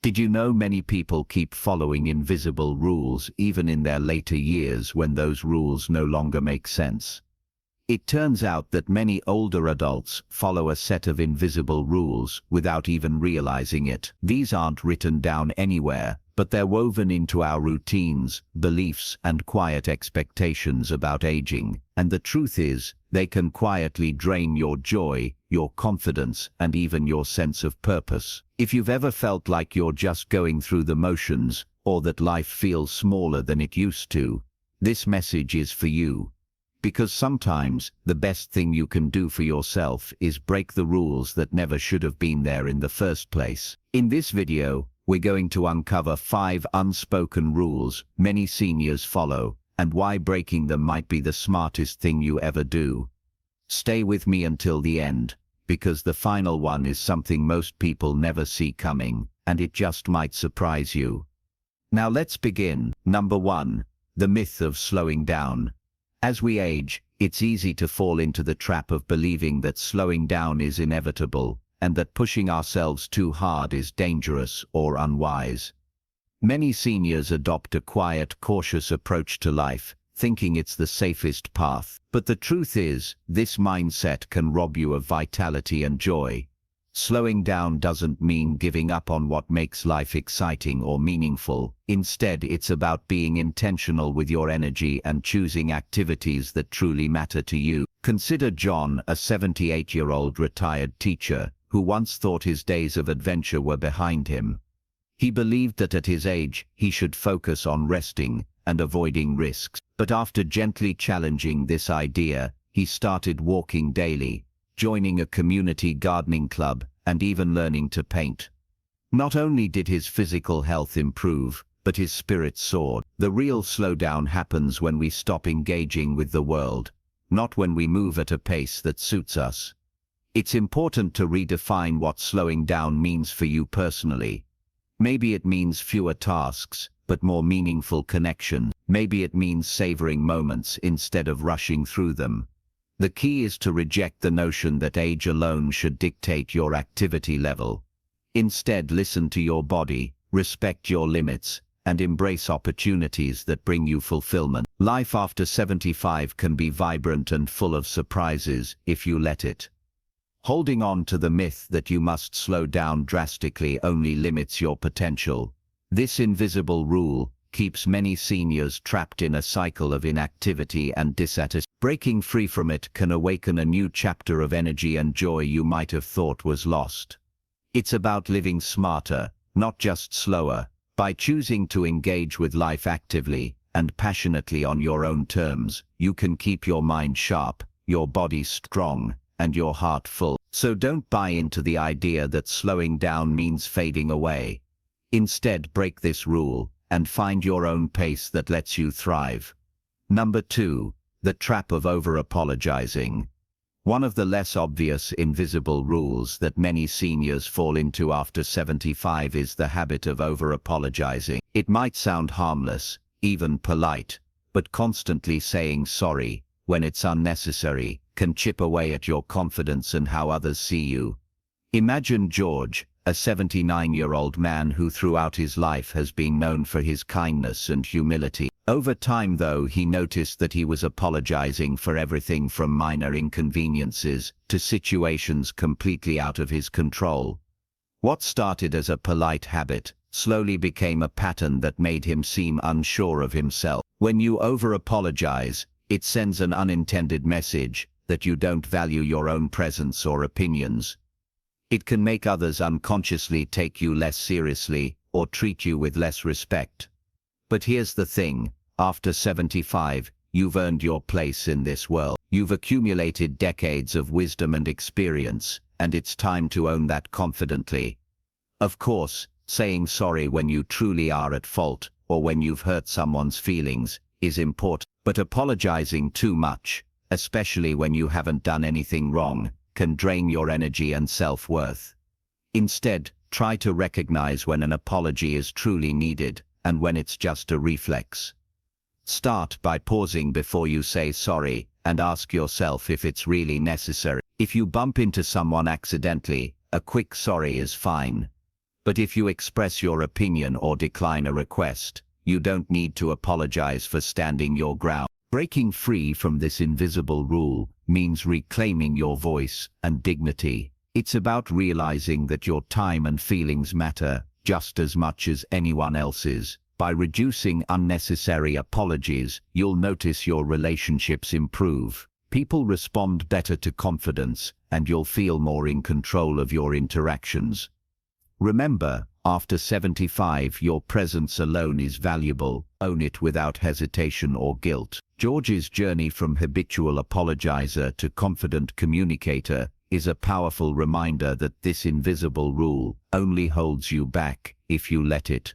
Did you know many people keep following invisible rules even in their later years when those rules no longer make sense? It turns out that many older adults follow a set of invisible rules without even realizing it. These aren't written down anywhere, but they're woven into our routines, beliefs, and quiet expectations about aging. And the truth is, they can quietly drain your joy, your confidence, and even your sense of purpose. If you've ever felt like you're just going through the motions, or that life feels smaller than it used to, this message is for you. Because sometimes, the best thing you can do for yourself is break the rules that never should have been there in the first place. In this video, we're going to uncover 5 unspoken rules many seniors follow, and why breaking them might be the smartest thing you ever do. Stay with me until the end, because the final one is something most people never see coming, and it just might surprise you. Now let's begin. Number 1. The myth of slowing down. As we age, it's easy to fall into the trap of believing that slowing down is inevitable, and that pushing ourselves too hard is dangerous or unwise. Many seniors adopt a quiet, cautious approach to life, thinking it's the safest path. But the truth is, this mindset can rob you of vitality and joy. Slowing down doesn't mean giving up on what makes life exciting or meaningful. Instead, it's about being intentional with your energy and choosing activities that truly matter to you. Consider John, a 78-year-old retired teacher, who once thought his days of adventure were behind him. He believed that at his age, he should focus on resting and avoiding risks. But after gently challenging this idea, he started walking daily, joining a community gardening club, and even learning to paint. Not only did his physical health improve, but his spirit soared. The real slowdown happens when we stop engaging with the world, not when we move at a pace that suits us. It's important to redefine what slowing down means for you personally. Maybe it means fewer tasks, but more meaningful connection. Maybe it means savoring moments instead of rushing through them. The key is to reject the notion that age alone should dictate your activity level. Instead, listen to your body, respect your limits, and embrace opportunities that bring you fulfillment. Life after 75 can be vibrant and full of surprises if you let it. Holding on to the myth that you must slow down drastically only limits your potential. This invisible rule keeps many seniors trapped in a cycle of inactivity and dissatisfaction. Breaking free from it can awaken a new chapter of energy and joy you might have thought was lost. It's about living smarter, not just slower. By choosing to engage with life actively and passionately on your own terms, you can keep your mind sharp, your body strong, and your heart full. So don't buy into the idea that slowing down means fading away. Instead, break this rule and find your own pace that lets you thrive. Number 2. The trap of over-apologizing. One of the less obvious invisible rules that many seniors fall into after 75 is the habit of over-apologizing. It might sound harmless, even polite, but constantly saying sorry, when it's unnecessary, can chip away at your confidence and how others see you. Imagine George, a 79-year-old man who throughout his life has been known for his kindness and humility. Over time, though, he noticed that he was apologizing for everything from minor inconveniences to situations completely out of his control. What started as a polite habit slowly became a pattern that made him seem unsure of himself. When you over-apologize, it sends an unintended message that you don't value your own presence or opinions. It can make others unconsciously take you less seriously or treat you with less respect. But here's the thing. After 75, you've earned your place in this world. You've accumulated decades of wisdom and experience, and it's time to own that confidently. Of course, saying sorry when you truly are at fault, or when you've hurt someone's feelings, is important. But apologizing too much, especially when you haven't done anything wrong, can drain your energy and self-worth. Instead, try to recognize when an apology is truly needed, and when it's just a reflex. Start by pausing before you say sorry, and ask yourself if it's really necessary. If you bump into someone accidentally, a quick sorry is fine. But if you express your opinion or decline a request, you don't need to apologize for standing your ground. Breaking free from this invisible rule means reclaiming your voice and dignity. It's about realizing that your time and feelings matter just as much as anyone else's. By reducing unnecessary apologies, you'll notice your relationships improve. People respond better to confidence, and you'll feel more in control of your interactions. Remember, after 75, your presence alone is valuable. Own it without hesitation or guilt. George's journey from habitual apologizer to confident communicator is a powerful reminder that this invisible rule only holds you back if you let it.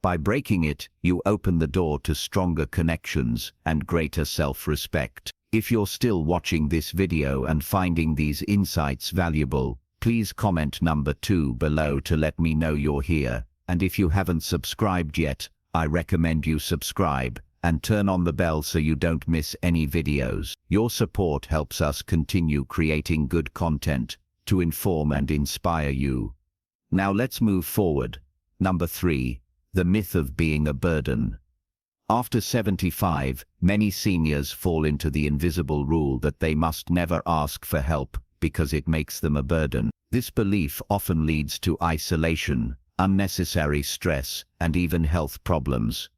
By breaking it, you open the door to stronger connections and greater self-respect. If you're still watching this video and finding these insights valuable, please comment number 2 below to let me know you're here. And if you haven't subscribed yet, I recommend you subscribe and turn on the bell so you don't miss any videos. Your support helps us continue creating good content to inform and inspire you. Now let's move forward. Number 3. The myth of being a burden. After 75, many seniors fall into the invisible rule that they must never ask for help because it makes them a burden. This belief often leads to isolation, unnecessary stress, and even health problems.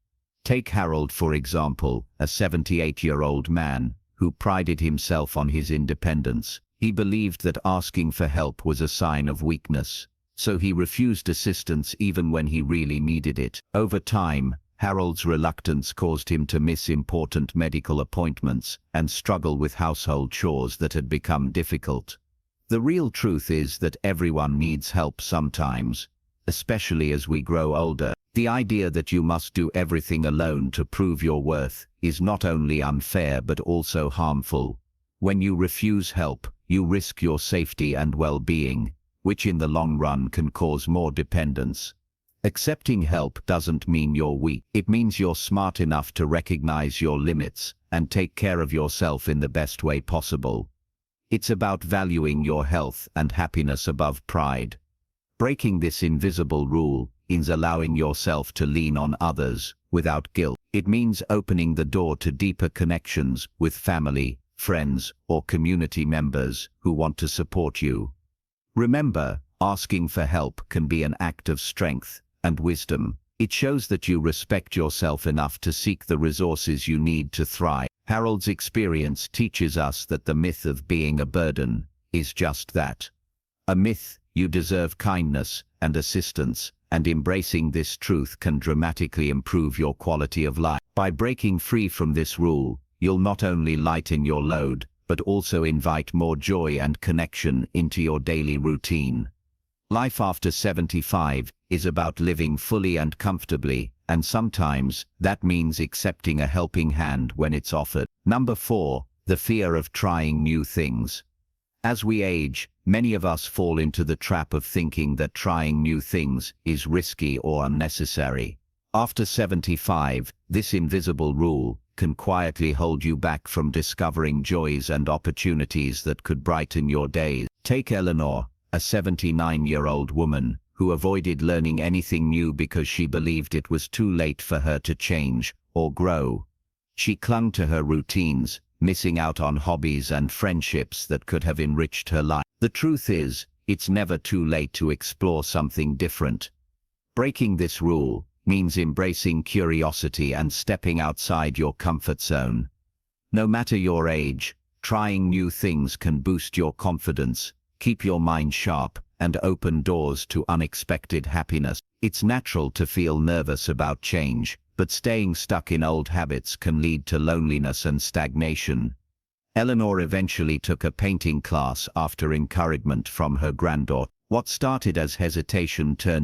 Take Harold, for example, a 78-year-old man who prided himself on his independence. He believed that asking for help was a sign of weakness, so he refused assistance even when he really needed it. Over time, Harold's reluctance caused him to miss important medical appointments and struggle with household chores that had become difficult. The real truth is that everyone needs help sometimes, especially as we grow older. The idea that you must do everything alone to prove your worth is not only unfair but also harmful. When you refuse help, you risk your safety and well-being, which in the long run can cause more dependence. Accepting help doesn't mean you're weak. It means you're smart enough to recognize your limits and take care of yourself in the best way possible. It's about valuing your health and happiness above pride. Breaking this invisible rule means allowing yourself to lean on others without guilt. It means opening the door to deeper connections with family, friends, or community members who want to support you. Remember, asking for help can be an act of strength and wisdom. It shows that you respect yourself enough to seek the resources you need to thrive. Harold's experience teaches us that the myth of being a burden is just that. A myth. You deserve kindness and assistance, and embracing this truth can dramatically improve your quality of life. By breaking free from this rule, you'll not only lighten your load, but also invite more joy and connection into your daily routine. Life after 75 is about living fully and comfortably, and sometimes that means accepting a helping hand when it's offered. Number 4. The fear of trying new things. As we age, many of us fall into the trap of thinking that trying new things is risky or unnecessary. After 75, this invisible rule can quietly hold you back from discovering joys and opportunities that could brighten your days. Take Eleanor, a 79-year-old woman who avoided learning anything new because she believed it was too late for her to change or grow. She clung to her routines, missing out on hobbies and friendships that could have enriched her life. The truth is, it's never too late to explore something different. Breaking this rule means embracing curiosity and stepping outside your comfort zone. No matter your age, trying new things can boost your confidence, keep your mind sharp, and open doors to unexpected happiness. It's natural to feel nervous about change, but staying stuck in old habits can lead to loneliness and stagnation. Eleanor eventually took a painting class after encouragement from her granddaughter. What started as hesitation turned